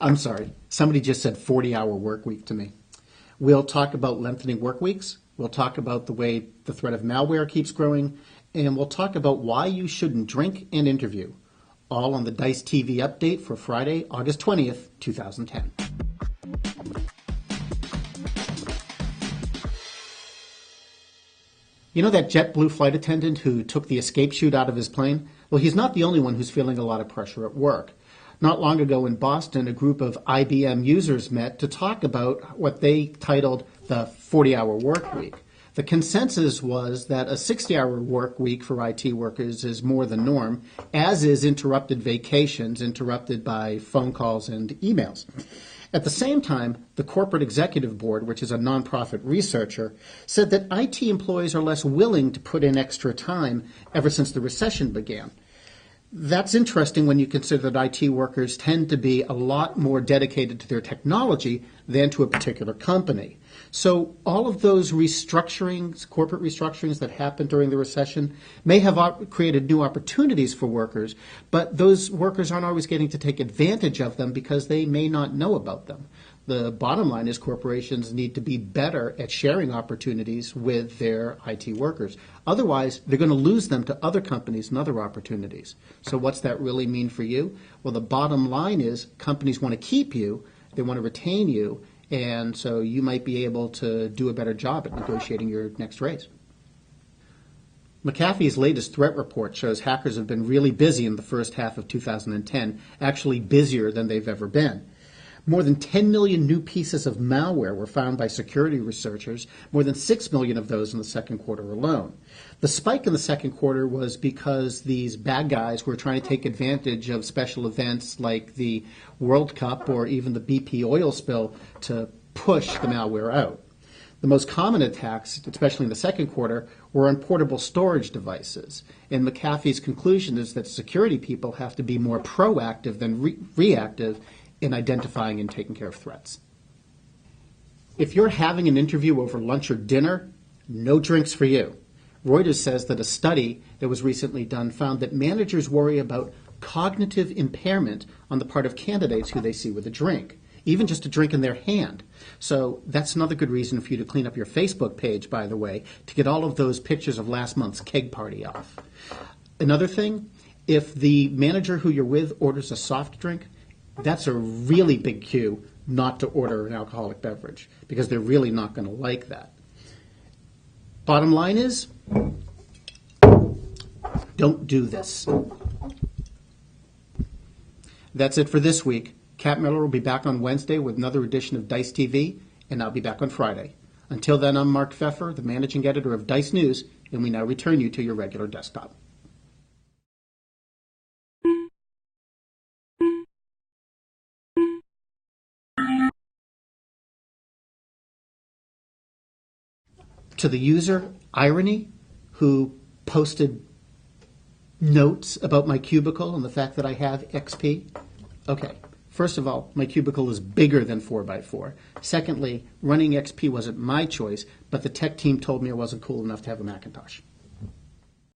I'm sorry, somebody just said 40-hour work week to me. We'll talk about lengthening work weeks. We'll talk about the way the threat of malware keeps growing. And we'll talk about why you shouldn't drink and interview. All on the DiceTV update for Friday, August 20th, 2010. You know that JetBlue flight attendant who took the escape chute out of his plane? Well, he's not the only one who's feeling a lot of pressure at work. Not long ago in Boston, a group of IBM users met to talk about what they titled the 40-hour work week. The consensus was that a 60-hour work week for IT workers is more the norm, as is interrupted vacations, interrupted by phone calls and emails. At the same time, the Corporate Executive Board, which is a nonprofit researcher, said that IT employees are less willing to put in extra time ever since the recession began. That's interesting when you consider that IT workers tend to be a lot more dedicated to their technology than to a particular company. So all of those restructurings, corporate restructurings that happened during the recession may have created new opportunities for workers, but those workers aren't always getting to take advantage of them because they may not know about them. The bottom line is corporations need to be better at sharing opportunities with their IT workers. Otherwise, they're going to lose them to other companies and other opportunities. So what's that really mean for you? Well, the bottom line is companies want to keep you, they want to retain you, and so you might be able to do a better job at negotiating your next raise. McAfee's latest threat report shows hackers have been really busy in the first half of 2010, actually busier than they've ever been. More than 10 million new pieces of malware were found by security researchers, more than 6 million of those in the second quarter alone. The spike in the second quarter was because these bad guys were trying to take advantage of special events like the World Cup or even the BP oil spill to push the malware out. The most common attacks, especially in the second quarter, were on portable storage devices. And McAfee's conclusion is that security people have to be more proactive than reactive in identifying and taking care of threats. If you're having an interview over lunch or dinner, no drinks for you. Reuters says that a study that was recently done found that managers worry about cognitive impairment on the part of candidates who they see with a drink, even just a drink in their hand. So that's another good reason for you to clean up your Facebook page, by the way, to get all of those pictures of last month's keg party off. Another thing, if the manager who you're with orders a soft drink, that's a really big cue not to order an alcoholic beverage because they're really not going to like that. Bottom line is, don't do this. That's it for this week. Kat Miller will be back on Wednesday with another edition of Dice TV, and I'll be back on Friday. Until then, I'm Mark Pfeffer, the managing editor of Dice News, and we now return you to your regular desktop. To the user, Irony, who posted notes about my cubicle and the fact that I have XP. Okay, first of all, my cubicle is bigger than 4x4. Secondly, running XP wasn't my choice, but the tech team told me I wasn't cool enough to have a Macintosh.